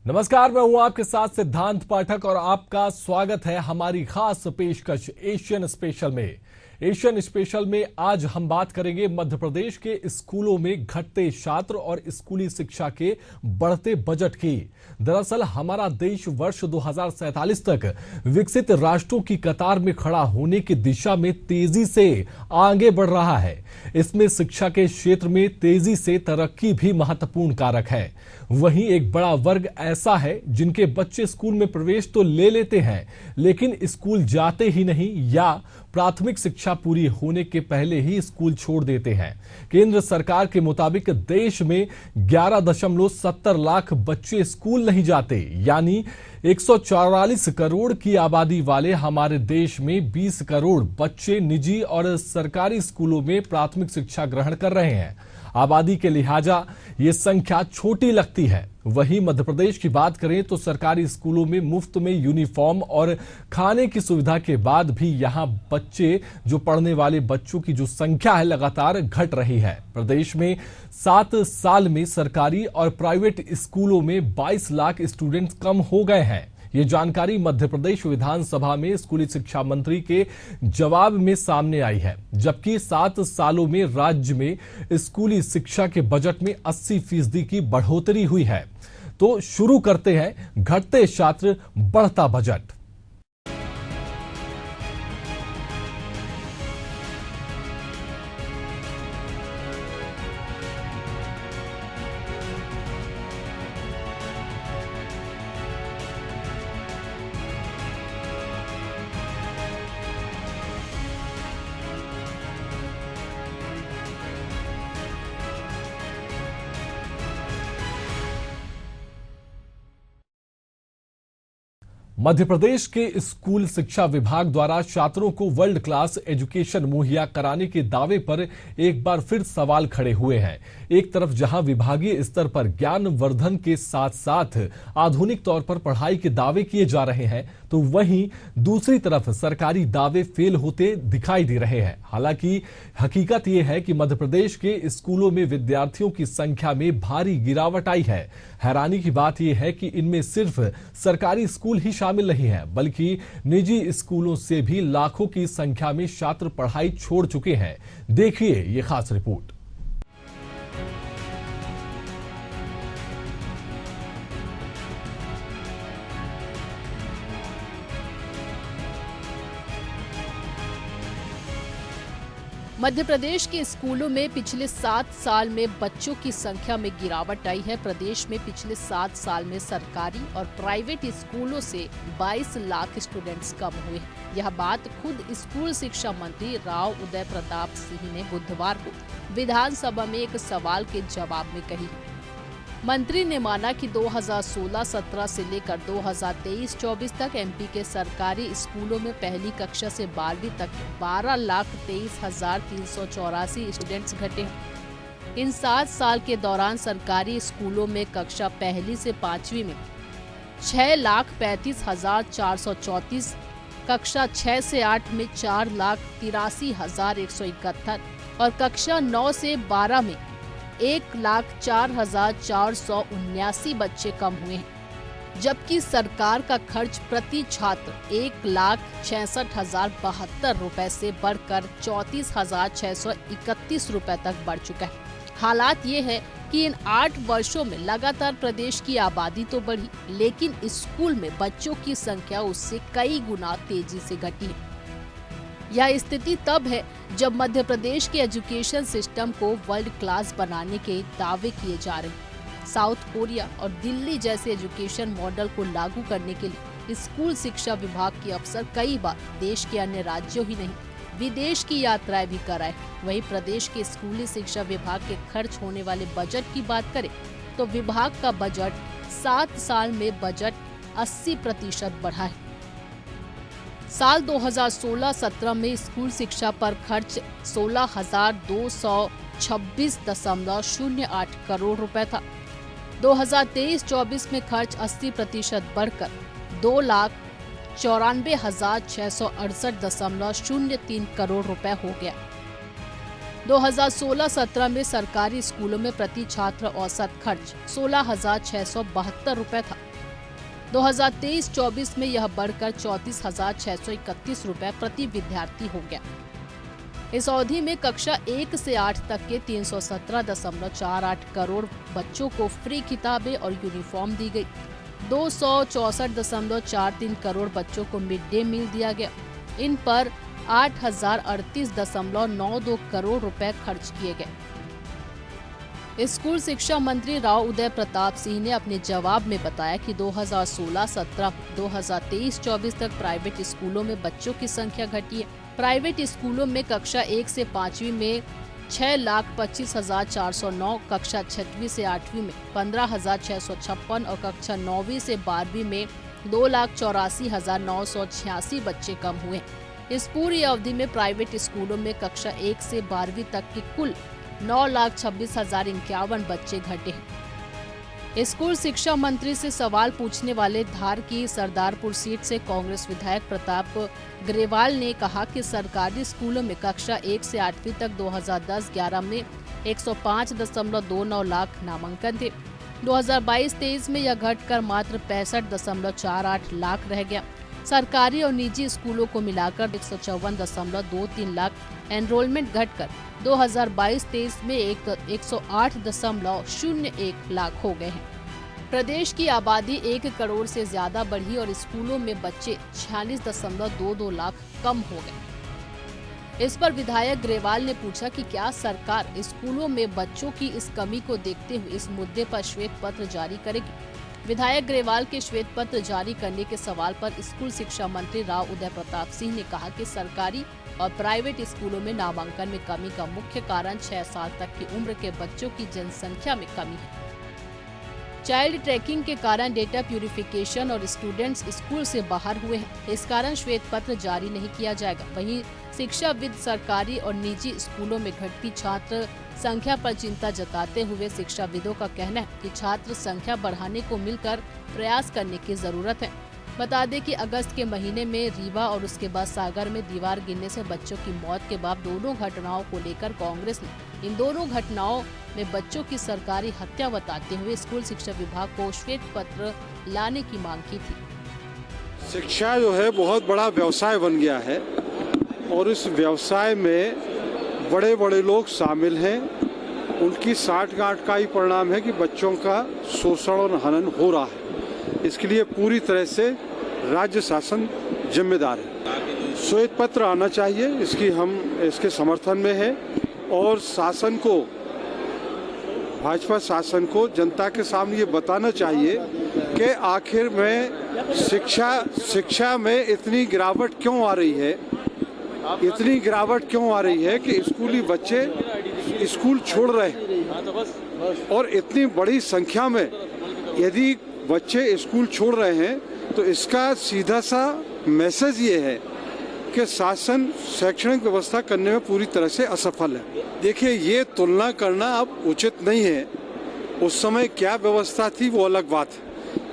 नमस्कार, मैं हूं आपके साथ सिद्धांत पाठक और आपका स्वागत है हमारी खास पेशकश एशियन स्पेशल में। एशियन स्पेशल में आज हम बात करेंगे मध्य प्रदेश के स्कूलों में घटते छात्र और स्कूली शिक्षा के बढ़ते बजट की। दरअसल हमारा देश वर्ष 2047 तक विकसित राष्ट्रों की कतार में खड़ा होने की दिशा में तेजी से आगे बढ़ रहा है। इसमें शिक्षा के क्षेत्र में तेजी से तरक्की भी महत्वपूर्ण कारक है। वहीं एक बड़ा वर्ग ऐसा है जिनके बच्चे स्कूल में प्रवेश तो ले लेते हैं लेकिन स्कूल जाते ही नहीं या प्राथमिक शिक्षा पूरी होने के पहले ही स्कूल छोड़ देते हैं। केंद्र सरकार के मुताबिक देश में 11.70 लाख बच्चे स्कूल नहीं जाते, यानी 144 करोड़ की आबादी वाले हमारे देश में 20 करोड़ बच्चे निजी और सरकारी स्कूलों में प्राथमिक शिक्षा ग्रहण कर रहे हैं। आबादी के लिहाजा ये संख्या छोटी लगती है। वहीं मध्य प्रदेश की बात करें तो सरकारी स्कूलों में मुफ्त में यूनिफॉर्म और खाने की सुविधा के बाद भी यहां बच्चे जो पढ़ने वाले बच्चों की जो संख्या है लगातार घट रही है। प्रदेश में 7 साल में सरकारी और प्राइवेट स्कूलों में 22 लाख स्टूडेंट कम हो गए हैं। ये जानकारी मध्य प्रदेश विधानसभा में स्कूली शिक्षा मंत्री के जवाब में सामने आई है। जबकि 7 सालों में राज्य में स्कूली शिक्षा के बजट में 80% की बढ़ोतरी हुई है। तो शुरू करते हैं घटते छात्र बढ़ता बजट। मध्य प्रदेश के स्कूल शिक्षा विभाग द्वारा छात्रों को वर्ल्ड क्लास एजुकेशन मुहैया कराने के दावे पर एक बार फिर सवाल खड़े हुए हैं। एक तरफ जहां विभागीय स्तर पर ज्ञान वर्धन के साथ साथ आधुनिक तौर पर पढ़ाई के दावे किए जा रहे हैं, तो वहीं दूसरी तरफ सरकारी दावे फेल होते दिखाई दे रहे हैं। हालांकि हकीकत यह है कि मध्य प्रदेश के स्कूलों में विद्यार्थियों की संख्या में भारी गिरावट आई है। हैरानी की बात यह है कि इनमें सिर्फ सरकारी स्कूल ही शामिल नहीं है, बल्कि निजी स्कूलों से भी लाखों की संख्या में छात्र पढ़ाई छोड़ चुके हैं। देखिए ये खास रिपोर्ट। मध्य प्रदेश के स्कूलों में पिछले 7 साल में बच्चों की संख्या में गिरावट आई है। प्रदेश में पिछले 7 साल में सरकारी और प्राइवेट स्कूलों से 22 लाख स्टूडेंट्स कम हुए। यह बात खुद स्कूल शिक्षा मंत्री राव उदय प्रताप सिंह ने बुधवार को विधानसभा में एक सवाल के जवाब में कही। मंत्री ने माना कि 2016-17 से लेकर 2023-24 तक एमपी के सरकारी स्कूलों में पहली कक्षा से 12वीं तक 12,23,384 स्टूडेंट्स घटे हैं। इन 7 साल के दौरान सरकारी स्कूलों में कक्षा पहली से 5वीं में 6,35,434, कक्षा 6 से 8 में 4,83,171 और कक्षा 9 से 12 में 1,04,479 बच्चे कम हुए हैं। जबकि सरकार का खर्च प्रति छात्र 1,66,072 रुपए से बढ़कर 34,631 रुपए तक बढ़ चुका है। हालात ये है कि इन 8 वर्षों में लगातार प्रदेश की आबादी तो बढ़ी, लेकिन स्कूल में बच्चों की संख्या उससे कई गुना तेजी से घटी है। यह स्थिति तब है जब मध्य प्रदेश के एजुकेशन सिस्टम को वर्ल्ड क्लास बनाने के दावे किए जा रहे हैं। साउथ कोरिया और दिल्ली जैसे एजुकेशन मॉडल को लागू करने के लिए स्कूल शिक्षा विभाग के अफसर कई बार देश के अन्य राज्यों ही नहीं विदेश की यात्राएं भी कराए। वहीं प्रदेश के स्कूली शिक्षा विभाग के खर्च होने वाले बजट की बात करें तो विभाग का बजट 7 साल में बजट 80% बढ़ा है। साल 2016-17 में स्कूल शिक्षा पर खर्च 16,226.08 करोड़ रुपए था। 2023-24 में खर्च 80% बढ़कर 2,94,668.03 करोड़ रुपए हो गया। 2016-17 में सरकारी स्कूलों में प्रति छात्र औसत खर्च 16,672 रुपए था। 2023-24 में यह बढ़कर 34,631 रुपए प्रति विद्यार्थी हो गया। इस अवधि में कक्षा 1 से 8 तक के 317.48 करोड़ बच्चों को फ्री किताबें और यूनिफॉर्म दी गई। 264.43 करोड़ बच्चों को मिड डे मील दिया गया। इन पर 8,038.92 करोड़ रुपए खर्च किए गए। स्कूल शिक्षा मंत्री राव उदय प्रताप सिंह ने अपने जवाब में बताया कि 2016-17, 2023-24 तक प्राइवेट स्कूलों में बच्चों की संख्या घटी है। प्राइवेट स्कूलों में कक्षा 1 से 5वीं में 6,25,409, कक्षा 6वीं से 8वीं में 15,656 और कक्षा 9वीं से 12वीं में 2,84,986 बच्चे कम हुए। इस पूरी अवधि में प्राइवेट स्कूलों में कक्षा 1 से 12वीं तक की कुल 9,26,051 बच्चे घटे हैं। स्कूल शिक्षा मंत्री से सवाल पूछने वाले धार की सरदारपुर सीट से कांग्रेस विधायक प्रताप ग्रेवाल ने कहा कि सरकारी स्कूलों में कक्षा 1 से 8वीं तक 2010-11 में 105.29 लाख नामांकन थे। 2022-23 में यह घटकर मात्र 65.48 लाख रह गया। सरकारी और निजी स्कूलों को मिलाकर 154.23 लाख एनरोलमेंट घटकर 2022-23 में 108.01 लाख हो गए हैं। प्रदेश की आबादी 1 करोड़ से ज्यादा बढ़ी और स्कूलों में बच्चे 46.22 लाख कम हो गए। इस पर विधायक ग्रेवाल ने पूछा कि क्या सरकार स्कूलों में बच्चों की इस कमी को देखते हुए इस मुद्दे पर श्वेत पत्र जारी करेगी। विधायक ग्रेवाल के श्वेत पत्र जारी करने के सवाल पर स्कूल शिक्षा मंत्री राव उदय प्रताप सिंह ने कहा कि सरकारी और प्राइवेट स्कूलों में नामांकन में कमी का मुख्य कारण 6 साल तक की उम्र के बच्चों की जनसंख्या में कमी है। चाइल्ड ट्रैकिंग के कारण डेटा प्यूरिफिकेशन और स्टूडेंट्स स्कूल से बाहर हुए हैं। इस कारण श्वेत पत्र जारी नहीं किया जाएगा। वहीं शिक्षाविद सरकारी और निजी स्कूलों में घटती छात्र संख्या पर चिंता जताते हुए शिक्षाविदों का कहना है कि छात्र संख्या बढ़ाने को मिलकर प्रयास करने की जरूरत है। बता दें कि अगस्त के महीने में रीवा और उसके बाद सागर में दीवार गिरने से बच्चों की मौत के बाद दोनों घटनाओं को लेकर कांग्रेस ने इन दोनों घटनाओं में बच्चों की सरकारी हत्या बताते हुए स्कूल शिक्षा विभाग को श्वेत पत्र लाने की मांग की थी। शिक्षा जो है बहुत बड़ा व्यवसाय बन गया है और इस व्यवसाय में बड़े बड़े लोग शामिल हैं। उनकी साठगांठ का ही परिणाम है कि बच्चों का शोषण और हनन हो रहा है। इसके लिए पूरी तरह से राज्य शासन जिम्मेदार है। श्वेत पत्र आना चाहिए, इसके समर्थन में है और शासन को, भाजपा शासन को जनता के सामने ये बताना चाहिए कि आखिर में शिक्षा में इतनी गिरावट क्यों आ रही है, कि स्कूली बच्चे स्कूल छोड़ रहे हैं और इतनी बड़ी संख्या में यदि बच्चे स्कूल छोड़ रहे हैं तो इसका सीधा सा मैसेज ये है कि शासन शैक्षणिक व्यवस्था करने में पूरी तरह से असफल है। देखिए, ये तुलना करना अब उचित नहीं है। उस समय क्या व्यवस्था थी वो अलग बात है,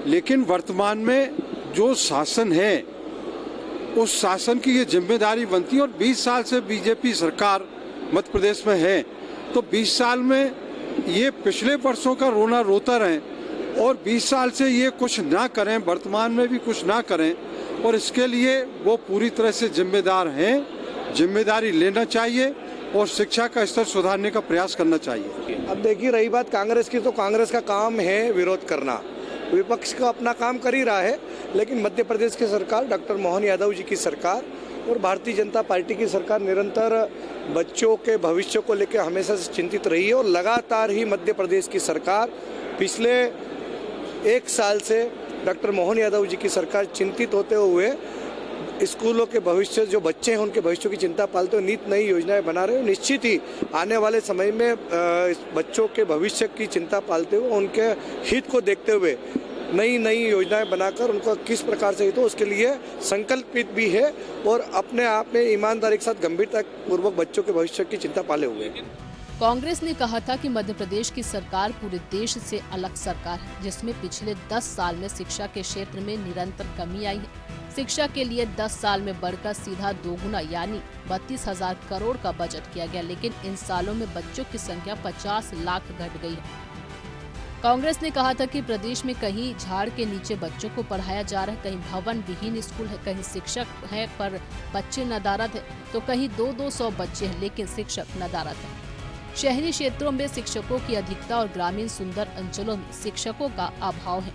लेकिन वर्तमान में जो शासन है उस शासन की ये जिम्मेदारी बनती है। और 20 साल से बीजेपी सरकार मध्य प्रदेश में है, तो 20 साल में ये पिछले वर्षों का रोना रोता रहे और 20 साल से ये कुछ ना करें, वर्तमान में भी कुछ ना करें, और इसके लिए वो पूरी तरह से जिम्मेदार हैं। जिम्मेदारी लेना चाहिए और शिक्षा का स्तर सुधारने का प्रयास करना चाहिए। अब देखिए, रही बात कांग्रेस की, तो कांग्रेस का काम है विरोध करना। विपक्ष का अपना काम कर ही रहा है, लेकिन मध्य प्रदेश की सरकार, डॉक्टर मोहन यादव जी की सरकार और भारतीय जनता पार्टी की सरकार निरंतर बच्चों के भविष्य को लेकर हमेशा से चिंतित रही है। और लगातार ही मध्य प्रदेश की सरकार पिछले 1 साल से डॉक्टर मोहन यादव जी की सरकार चिंतित होते हुए स्कूलों के भविष्य, जो बच्चे हैं उनके भविष्य की चिंता पालते हुए नित नई योजनाएं बना रहे हैं। निश्चित ही आने वाले समय में बच्चों के भविष्य की चिंता पालते हुए, उनके हित को देखते हुए नई योजनाएं बनाकर उनको किस प्रकार से हित हो उसके लिए संकल्पित भी है और अपने आप में ईमानदारी के साथ गंभीरता पूर्वक बच्चों के भविष्य की चिंता पाले हुए हैं। कांग्रेस ने कहा था कि मध्य प्रदेश की सरकार पूरे देश से अलग सरकार है, जिसमें पिछले 10 साल में शिक्षा के क्षेत्र में निरंतर कमी आई है। शिक्षा के लिए 10 साल में बढ़कर सीधा 2 गुना यानी 32,000 करोड़ का बजट किया गया, लेकिन इन सालों में बच्चों की संख्या 50 लाख घट गई है। कांग्रेस ने कहा था कि प्रदेश में कहीं झाड़ के नीचे बच्चों को पढ़ाया जा रहा है, कहीं भवन विहीन स्कूल है, कहीं शिक्षक है पर बच्चे नदारद है, तो कहीं 200 बच्चे हैं लेकिन शिक्षक नदारद है। शहरी क्षेत्रों में शिक्षकों की अधिकता और ग्रामीण सुंदर अंचलों में शिक्षकों का अभाव है।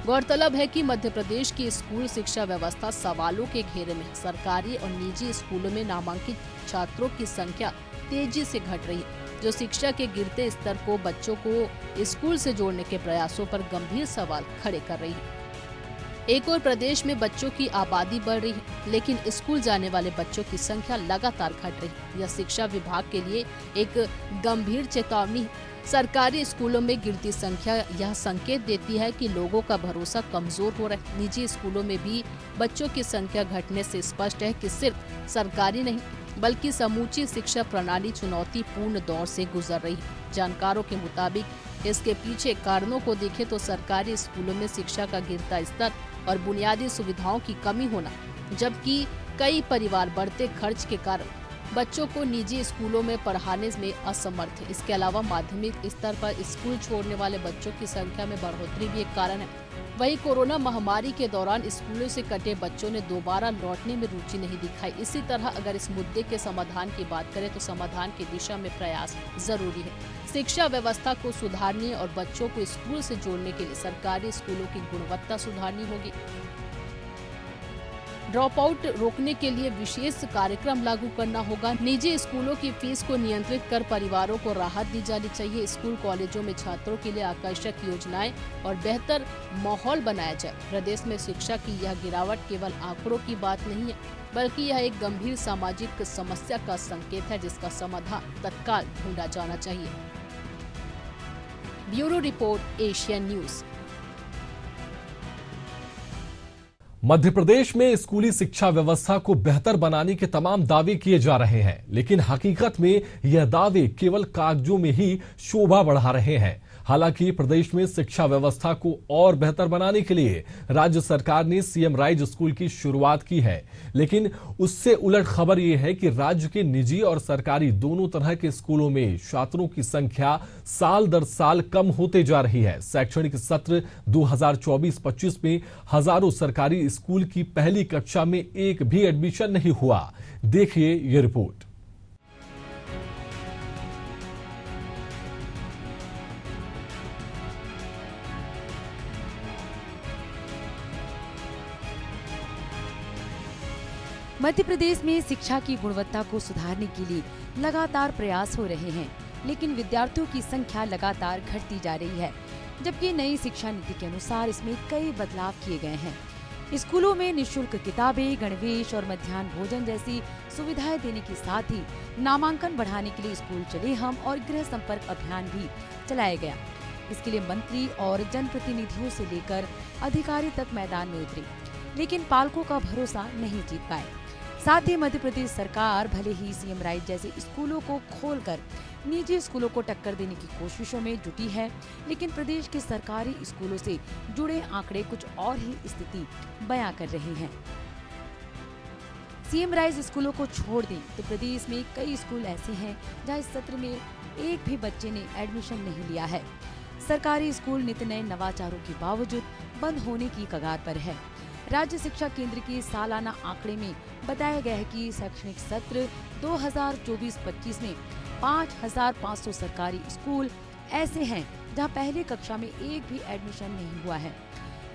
गौरतलब है कि मध्य प्रदेश की स्कूल शिक्षा व्यवस्था सवालों के घेरे में है। सरकारी और निजी स्कूलों में नामांकित छात्रों की संख्या तेजी से घट रही है, जो शिक्षा के गिरते स्तर को बच्चों को स्कूल से जोड़ने के प्रयासों पर गंभीर सवाल खड़े कर रही है। एक और प्रदेश में बच्चों की आबादी बढ़ रही है, लेकिन स्कूल जाने वाले बच्चों की संख्या लगातार घट रही है। यह शिक्षा विभाग के लिए एक गंभीर चेतावनी है। सरकारी स्कूलों में गिरती संख्या यह संकेत देती है कि लोगों का भरोसा कमजोर हो रहा है। निजी स्कूलों में भी बच्चों की संख्या घटने से स्पष्ट है कि सिर्फ सरकारी नहीं बल्कि समूची शिक्षा प्रणाली चुनौतीपूर्ण दौर से गुजर रही है। जानकारों के मुताबिक इसके पीछे कारणों को देखें तो सरकारी स्कूलों में शिक्षा का गिरता स्तर और बुनियादी सुविधाओं की कमी होना, जबकि कई परिवार बढ़ते खर्च के कारण बच्चों को निजी स्कूलों में पढ़ाने में असमर्थ है। इसके अलावा माध्यमिक स्तर पर स्कूल छोड़ने वाले बच्चों की संख्या में बढ़ोतरी भी एक कारण है। वहीं कोरोना महामारी के दौरान स्कूलों से कटे बच्चों ने दोबारा लौटने में रुचि नहीं दिखाई। इसी तरह अगर इस मुद्दे के समाधान की बात करें तो समाधान की दिशा में प्रयास जरूरी है। शिक्षा व्यवस्था को सुधारने और बच्चों को स्कूल से जोड़ने के लिए सरकारी स्कूलों की गुणवत्ता सुधारनी होगी। ड्रॉप आउट रोकने के लिए विशेष कार्यक्रम लागू करना होगा। निजी स्कूलों की फीस को नियंत्रित कर परिवारों को राहत दी जानी चाहिए। स्कूल कॉलेजों में छात्रों के लिए आकर्षक योजनाएं और बेहतर माहौल बनाया जाए। प्रदेश में शिक्षा की यह गिरावट केवल आंकड़ों की बात नहीं है, बल्कि यह एक गंभीर सामाजिक समस्या का संकेत है, जिसका समाधान तत्काल ढूंढा जाना चाहिए। Bureau report, Asian news. Madhya Pradesh में स्कूली शिक्षा व्यवस्था को बेहतर बनाने के तमाम दावे किए जा रहे हैं, लेकिन हकीकत में यह दावे केवल कागजों में ही शोभा बढ़ा रहे हैं। हालांकि प्रदेश में शिक्षा व्यवस्था को और बेहतर बनाने के लिए राज्य सरकार ने सीएम राइज स्कूल की शुरुआत की है, लेकिन उससे उलट खबर यह है कि राज्य के निजी और सरकारी दोनों तरह के स्कूलों में छात्रों की संख्या साल दर साल कम होते जा रही है। शैक्षणिक सत्र 2024-25 में हजारों सरकारी स्कूल की पहली कक्षा में एक भी एडमिशन नहीं हुआ। देखिए ये रिपोर्ट। मध्य प्रदेश में शिक्षा की गुणवत्ता को सुधारने के लिए लगातार प्रयास हो रहे हैं, लेकिन विद्यार्थियों की संख्या लगातार घटती जा रही है। जबकि नई शिक्षा नीति के अनुसार इसमें कई बदलाव किए गए हैं। स्कूलों में निःशुल्क किताबें, गणवेश और मध्याह्न भोजन जैसी सुविधाएं देने के साथ ही नामांकन बढ़ाने के लिए स्कूल चले हम और गृह संपर्क अभियान भी चलाया गया। इसके लिए मंत्री और जनप्रतिनिधियों से लेकर अधिकारी तक मैदान में उतरे, लेकिन पालकों का भरोसा नहीं जीत पाए। साथ ही मध्य प्रदेश सरकार भले ही सीएम राइज जैसे स्कूलों को खोलकर निजी स्कूलों को टक्कर देने की कोशिशों में जुटी है, लेकिन प्रदेश के सरकारी स्कूलों से जुड़े आंकड़े कुछ और ही स्थिति बयां कर रहे हैं। सीएम राइज स्कूलों को छोड़ दें तो प्रदेश में कई स्कूल ऐसे हैं जहां इस सत्र में एक भी बच्चे ने एडमिशन नहीं लिया है। सरकारी स्कूल नित नए नवाचारों के बावजूद बंद होने की कगार पर है। राज्य शिक्षा केंद्र के सालाना आंकड़े में बताया गया है कि शैक्षणिक सत्र 2024-25 में 5,500 सरकारी स्कूल ऐसे हैं जहां पहली कक्षा में एक भी एडमिशन नहीं हुआ है।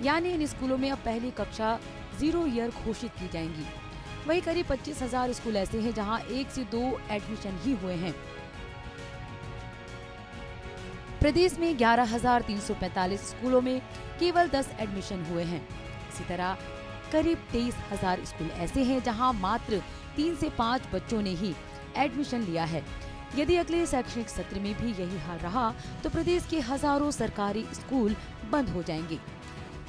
यानी इन स्कूलों में अब पहली कक्षा 0 ईयर घोषित की जाएंगी। वहीं करीब 25,000 स्कूल ऐसे हैं जहां 1 से 2 एडमिशन ही हुए हैं। प्रदेश में 11,345 स्कूलों में केवल 10 एडमिशन हुए हैं। इसी तरह करीब 23,000 स्कूल ऐसे हैं जहां मात्र 3 से 5 बच्चों ने ही एडमिशन लिया है। यदि अगले शैक्षणिक सत्र में भी यही हाल रहा तो प्रदेश के हजारों सरकारी स्कूल बंद हो जाएंगे।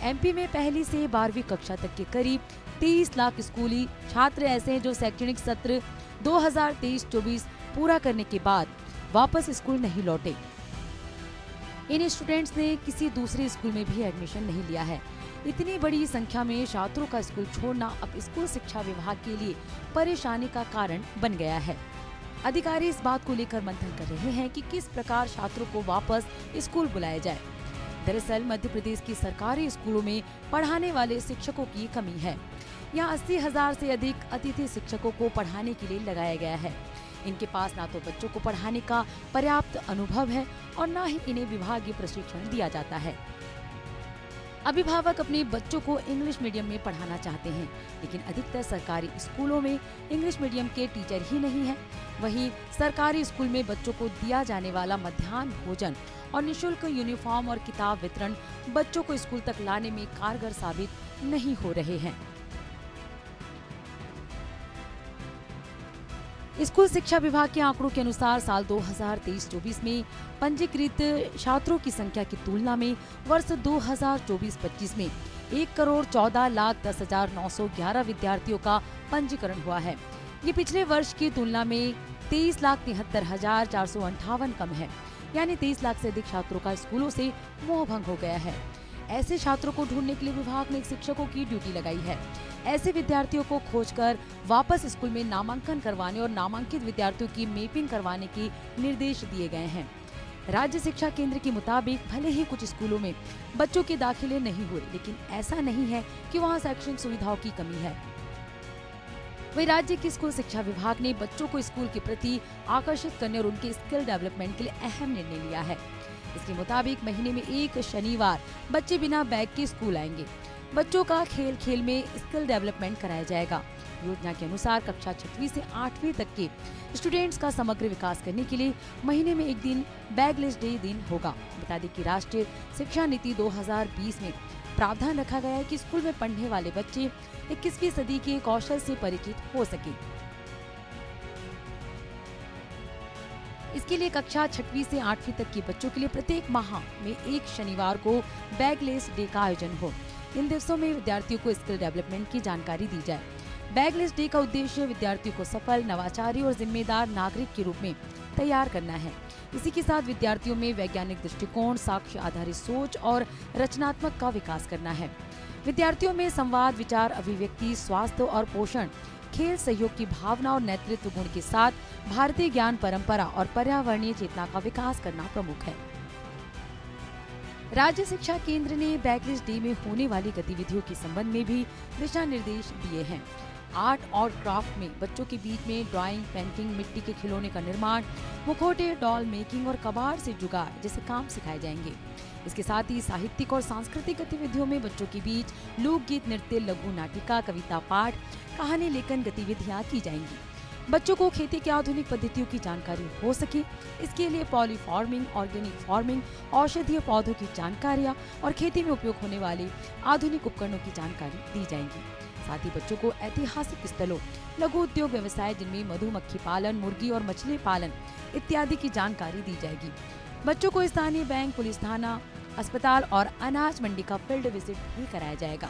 एमपी में पहली से 12वीं कक्षा तक के करीब 23 लाख स्कूली छात्र ऐसे हैं जो शैक्षणिक सत्र 2023-24 पूरा करने के बाद वापस स्कूल नहीं लौटे। इन स्टूडेंट्स ने किसी दूसरे स्कूल में भी एडमिशन नहीं लिया है। इतनी बड़ी संख्या में छात्रों का स्कूल छोड़ना अब स्कूल शिक्षा विभाग के लिए परेशानी का कारण बन गया है। अधिकारी इस बात को लेकर मंथन कर रहे हैं कि किस प्रकार छात्रों को वापस स्कूल बुलाया जाए। दरअसल मध्य प्रदेश की सरकारी स्कूलों में पढ़ाने वाले शिक्षकों की कमी है। यहाँ 80,000 से अधिक अतिथि शिक्षकों को पढ़ाने के लिए लगाया गया है। इनके पास ना तो बच्चों को पढ़ाने का पर्याप्त अनुभव है और न ही इन्हें विभागीय प्रशिक्षण दिया जाता है। अभिभावक अपने बच्चों को इंग्लिश मीडियम में पढ़ाना चाहते हैं, लेकिन अधिकतर सरकारी स्कूलों में इंग्लिश मीडियम के टीचर ही नहीं है। वहीं सरकारी स्कूल में बच्चों को दिया जाने वाला मध्याह्न भोजन और निःशुल्क यूनिफॉर्म और किताब वितरण बच्चों को स्कूल तक लाने में कारगर साबित नहीं हो रहे हैं। स्कूल शिक्षा विभाग के आंकड़ों के अनुसार साल 2023-24 में पंजीकृत छात्रों की संख्या की तुलना में वर्ष 2024-25 में 1,14,10,911 विद्यार्थियों का पंजीकरण हुआ है। ये पिछले वर्ष की तुलना में 23,73,458 कम है, यानी 23 लाख से अधिक छात्रों का स्कूलों से मोह भंग हो गया है। ऐसे छात्रों को ढूंढने के लिए विभाग ने शिक्षकों की ड्यूटी लगाई है। ऐसे विद्यार्थियों को खोजकर वापस स्कूल में नामांकन करवाने और नामांकित विद्यार्थियों की मैपिंग करवाने के निर्देश दिए गए हैं। राज्य शिक्षा केंद्र के मुताबिक भले ही कुछ स्कूलों में बच्चों के दाखिले नहीं हुए, लेकिन ऐसा नहीं है कि वहां शैक्षणिक सुविधाओं की कमी है। वहीं राज्य के स्कूल शिक्षा विभाग ने बच्चों को स्कूल के प्रति आकर्षित करने और उनके स्किल डेवलपमेंट के लिए अहम निर्णय लिया है। इसके मुताबिक महीने में एक शनिवार बच्चे बिना बैग के स्कूल आएंगे। बच्चों का खेल खेल में स्किल डेवलपमेंट कराया जाएगा। योजना के अनुसार कक्षा 6वीं से 8वीं तक के स्टूडेंट्स का समग्र विकास करने के लिए महीने में एक दिन बैगलेस डे दिन होगा। बता दें कि राष्ट्रीय शिक्षा नीति 2020 में प्रावधान रखा गया है कि स्कूल में पढ़ने वाले बच्चे 21वीं सदी के कौशल से परिचित हो सके। इसके लिए कक्षा 6वीं से 8वीं तक के बच्चों के लिए प्रत्येक माह में एक शनिवार को बैगलेस डे का आयोजन हो। इन दिवसों में विद्यार्थियों को स्किल डेवलपमेंट की जानकारी दी जाए। बैगलेस डे का उद्देश्य विद्यार्थियों को सफल, नवाचारी और जिम्मेदार नागरिक के रूप में तैयार करना है। इसी के साथ विद्यार्थियों में वैज्ञानिक दृष्टिकोण, साक्ष्य आधारित सोच और रचनात्मक का विकास करना है। विद्यार्थियों में संवाद, विचार अभिव्यक्ति, स्वास्थ्य और पोषण, खेल, सहयोग की भावना और नेतृत्व गुण के साथ भारतीय ज्ञान परंपरा और पर्यावरणीय चेतना का विकास करना प्रमुख है। राज्य शिक्षा केंद्र ने बैगलेस डे में होने वाली गतिविधियों के संबंध में भी दिशा निर्देश दिए हैं। आर्ट और क्राफ्ट में बच्चों के बीच में ड्राइंग, पेंटिंग, मिट्टी के खिलौने का निर्माण, मुखौटे, डॉल मेकिंग और कबाड़ से जुगाड़ जैसे काम सिखाए जाएंगे। इसके साथ ही साहित्यिक और सांस्कृतिक गतिविधियों में बच्चों के बीच लोकगीत, नृत्य, लघु नाटिका, कविता पाठ, कहानी लेखन गतिविधियां की जाएंगी। बच्चों को खेती की आधुनिक पद्धतियों की जानकारी हो सके, इसके लिए पॉली फार्मिंग, ऑर्गेनिक फार्मिंग, औषधीय पौधों की जानकारियां और खेती में उपयोग होने वाले आधुनिक उपकरणों की जानकारी दी जाएंगी। साथ ही बच्चों को ऐतिहासिक स्थलों, लघु उद्योग व्यवसाय जिनमें मधुमक्खी पालन, मुर्गी और मछली पालन इत्यादि की जानकारी दी जाएगी। बच्चों को स्थानीय बैंक, पुलिस थाना, अस्पताल और अनाज मंडी का फील्ड विजिट भी कराया जाएगा।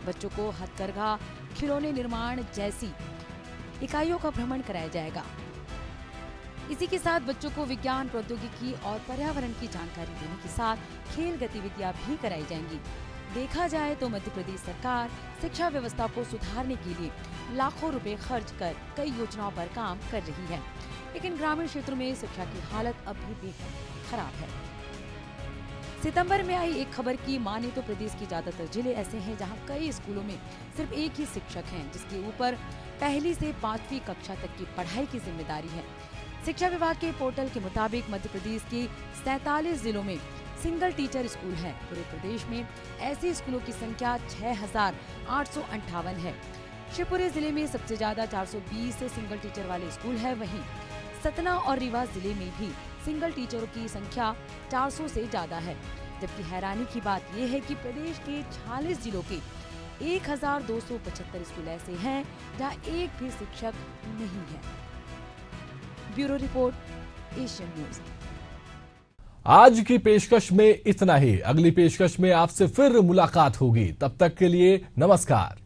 बच्चों को हथकरघा, खिलौने निर्माण जैसी इकाइयों का भ्रमण कराया जाएगा। इसी के साथ बच्चों को विज्ञान, प्रौद्योगिकी और पर्यावरण की जानकारी देने के साथ खेल गतिविधियां भी कराई जाएंगी। देखा जाए तो मध्य प्रदेश सरकार शिक्षा व्यवस्था को सुधारने के लिए लाखों रुपए खर्च कर कई योजनाओं पर काम कर रही है, लेकिन ग्रामीण क्षेत्रों में शिक्षा की हालत अभी बेहद खराब है। सितंबर में आई एक खबर की माने तो प्रदेश के ज्यादातर जिले ऐसे हैं जहां कई स्कूलों में सिर्फ एक ही शिक्षक हैं, जिसके ऊपर पहली से 5वीं कक्षा तक की पढ़ाई की जिम्मेदारी है। शिक्षा विभाग के पोर्टल के मुताबिक मध्य प्रदेश के 47 जिलों में सिंगल टीचर स्कूल है। पूरे प्रदेश में ऐसे स्कूलों की संख्या 6,858 है। शिवपुरी जिले में सबसे ज्यादा 420 सिंगल टीचर वाले स्कूल है। वहीं सतना और रीवा जिले में भी सिंगल टीचरों की संख्या 400 से ज्यादा है। जबकि हैरानी की बात यह है कि प्रदेश के 46 जिलों के 1,275 स्कूल ऐसे हैं जहां एक भी शिक्षक नहीं है। Bureau report, Asian news. आज की पेशकश में इतना ही। अगली पेशकश में आपसे फिर मुलाकात होगी। तब तक के लिए नमस्कार।